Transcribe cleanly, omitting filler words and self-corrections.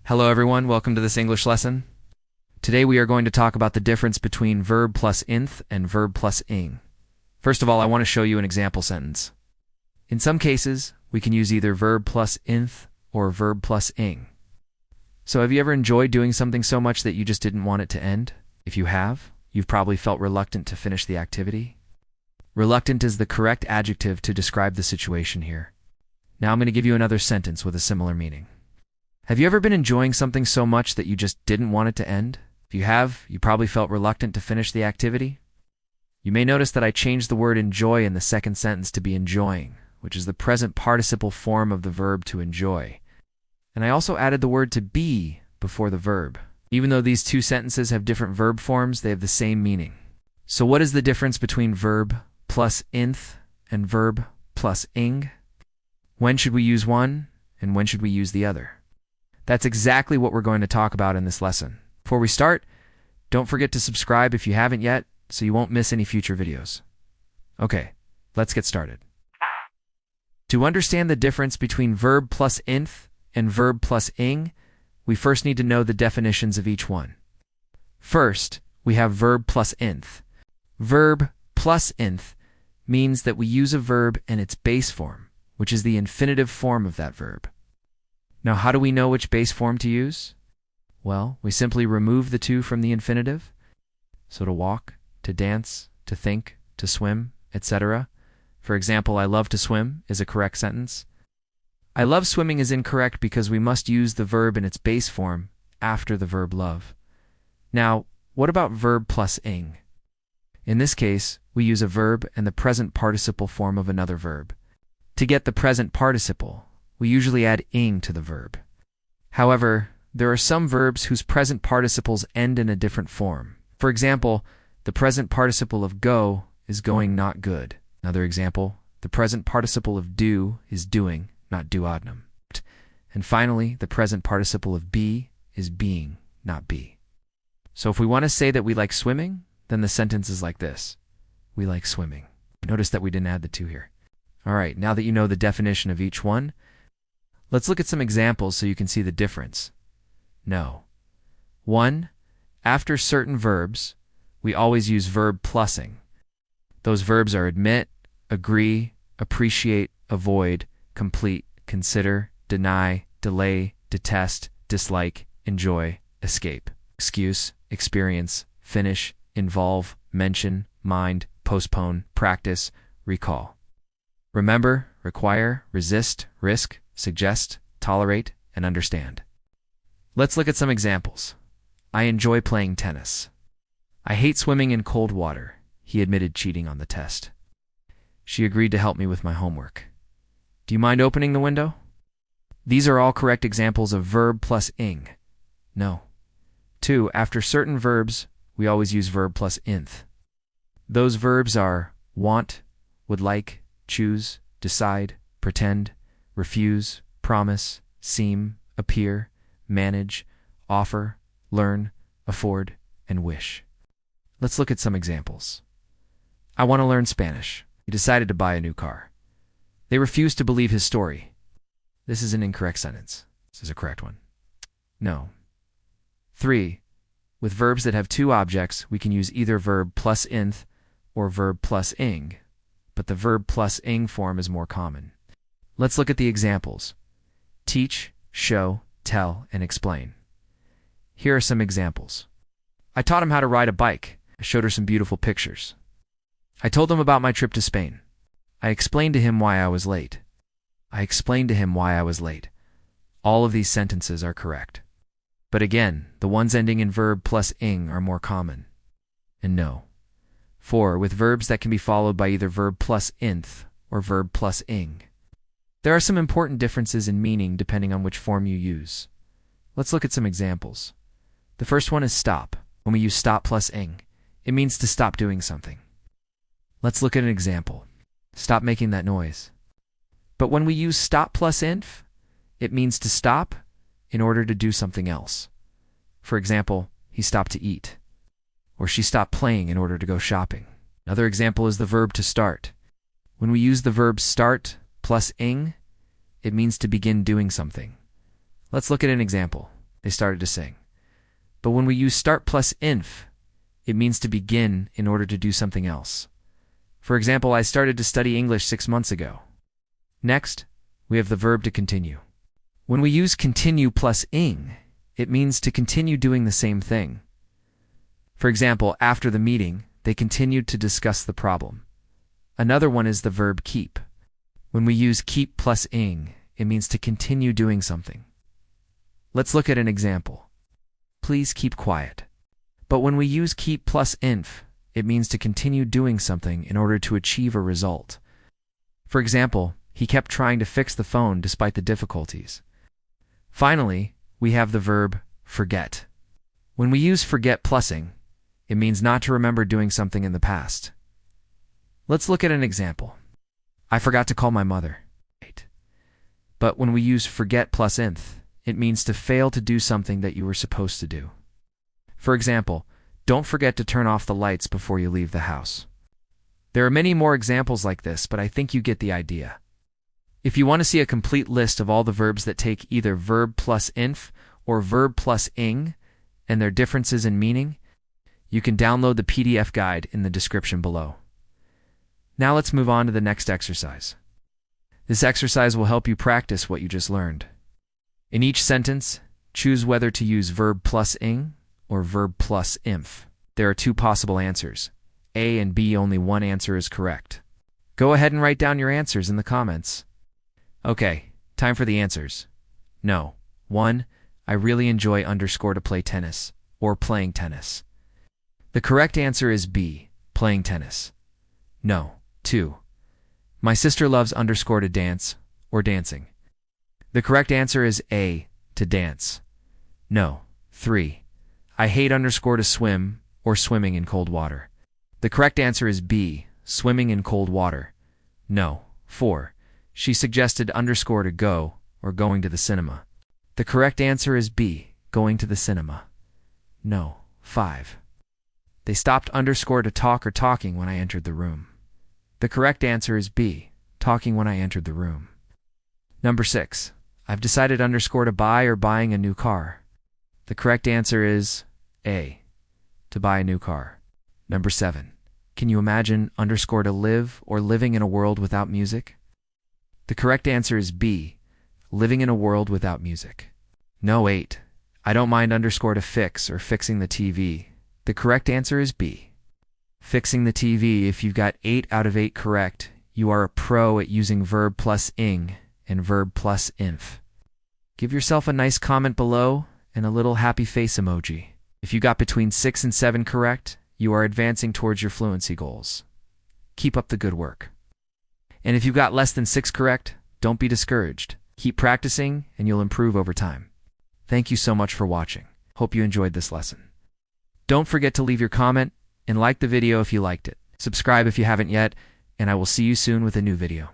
Hello everyone, welcome to this English lesson. Today we are going to talk about the difference between verb plus inth and verb plus ing. First of all, I want to show you an example sentence. In some cases, we can use either verb plus inth or verb plus ing. So have you ever enjoyed doing something so much that you just didn't want it to end? If you have, you've probably felt reluctant to finish the activity. Reluctant is the correct adjective to describe the situation here. Now I'm going to give you another sentence with a similar meaning. Have you ever been enjoying something so much that you just didn't want it to end? If you have, you probably felt reluctant to finish the activity. You may notice that I changed the word enjoy in the second sentence to be enjoying, which is the present participle form of the verb to enjoy. And I also added the word to be before the verb. Even though these two sentences have different verb forms, they have the same meaning. So what is the difference between verb plus inth and verb plus ing? When should we use one, and when should we use the other? That's exactly what we're going to talk about in this lesson. Before we start, don't forget to subscribe if you haven't yet, so you won't miss any future videos. Okay, let's get started. To understand the difference between verb plus inth and verb plus ing, we first need to know the definitions of each one. First, we have verb plus inth. Verb plus inth means that we use a verb in its base form, which is the infinitive form of that verb. Now, how do we know which base form to use? Well, we simply remove the two from the infinitive. So to walk, to dance, to think, to swim, etc. For example, I love to swim is a correct sentence. I love swimming is incorrect because we must use the verb in its base form after the verb love. Now, what about verb plus ing? In this case, we use a verb and the present participle form of another verb. To get the present participle, we usually add ing to the verb. However, there are some verbs whose present participles end in a different form. For example, the present participle of go is going, not good. Another example, the present participle of do is doing, not duodenum. And finally, the present participle of be is being, not be. So if we want to say that we like swimming, then the sentence is like this. We like swimming. Notice that we didn't add the two here. All right, now that you know the definition of each one, let's look at some examples so you can see the difference. No. 1. After certain verbs, we always use verb plusing. Those verbs are admit, agree, appreciate, avoid, complete, consider, deny, delay, detest, dislike, enjoy, escape, excuse, experience, finish, involve, mention, mind, postpone, practice, recall. Remember, require, resist, risk, suggest, tolerate, and understand. Let's look at some examples. I enjoy playing tennis. I hate swimming in cold water. He admitted cheating on the test. She agreed to help me with my homework. Do you mind opening the window? These are all correct examples of verb plus ing. No. 2. After certain verbs, we always use verb plus inth. Those verbs are want, would like, choose, decide, pretend, refuse, promise, seem, appear, manage, offer, learn, afford, and wish. Let's look at some examples. I want to learn Spanish. He decided to buy a new car. They refused to believe his story. This is an incorrect sentence. This is a correct one. No. 3. With verbs that have two objects, we can use either verb plus inth or verb plus ing, but the verb plus ing form is more common. Let's look at the examples. Teach, show, tell, and explain. Here are some examples. I taught him how to ride a bike. I showed her some beautiful pictures. I told him about my trip to Spain. I explained to him why I was late. I explained to him why I was late. All of these sentences are correct. But again, the ones ending in verb plus ing are more common. And no. 4. With verbs that can be followed by either verb plus inth or verb plus ing. There are some important differences in meaning depending on which form you use. Let's look at some examples. The first one is stop. When we use stop plus ing, it means to stop doing something. Let's look at an example. Stop making that noise. But when we use stop plus inth, it means to stop in order to do something else. For example, he stopped to eat. Or she stopped playing in order to go shopping. Another example is the verb to start. When we use the verb start plus ing, it means to begin doing something. Let's look at an example. They started to sing. But when we use start plus inf, it means to begin in order to do something else. For example, I started to study English 6 months ago. Next, we have the verb to continue. When we use continue plus ing, it means to continue doing the same thing. For example, after the meeting, they continued to discuss the problem. Another one is the verb keep. When we use keep plus ing, it means to continue doing something. Let's look at an example. Please keep quiet. But when we use keep plus inf, it means to continue doing something in order to achieve a result. For example, he kept trying to fix the phone despite the difficulties. Finally, we have the verb forget. When we use forget plus ing, it means not to remember doing something in the past. Let's look at an example. I forgot to call my mother. But when we use forget plus inf, it means to fail to do something that you were supposed to do. For example, don't forget to turn off the lights before you leave the house. There are many more examples like this, but I think you get the idea. If you want to see a complete list of all the verbs that take either verb plus inf or verb plus ing and their differences in meaning, you can download the PDF guide in the description below. Now let's move on to the next exercise. This exercise will help you practice what you just learned. In each sentence, choose whether to use verb plus ing or verb plus inf. There are 2 possible answers. A and B, only one answer is correct. Go ahead and write down your answers in the comments. Okay, time for the answers. No. 1. I really enjoy to play tennis or playing tennis. The correct answer is B, playing tennis. No. 2. My sister loves to dance or dancing. The correct answer is A, to dance. No. 3. I hate to swim or swimming in cold water. The correct answer is B, swimming in cold water. No. 4. She suggested to go or going to the cinema. The correct answer is B, going to the cinema. No. 5. They stopped to talk or talking when I entered the room. The correct answer is B, talking when I entered the room. Number 6. I've decided to buy or buying a new car. The correct answer is A, to buy a new car. Number 7. Can you imagine to live or living in a world without music? The correct answer is B, living in a world without music. No. 8. I don't mind to fix or fixing the TV. The correct answer is B, fixing the TV. If you've got 8 out of 8 correct, you are a pro at using verb plus ing and verb plus inf. Give yourself a nice comment below and a little happy face emoji. If you got between 6 and 7 correct, you are advancing towards your fluency goals. Keep up the good work. And if you got less than 6 correct, don't be discouraged. Keep practicing and you'll improve over time. Thank you so much for watching. Hope you enjoyed this lesson. Don't forget to leave your comment and like the video if you liked it. Subscribe if you haven't yet, and I will see you soon with a new video.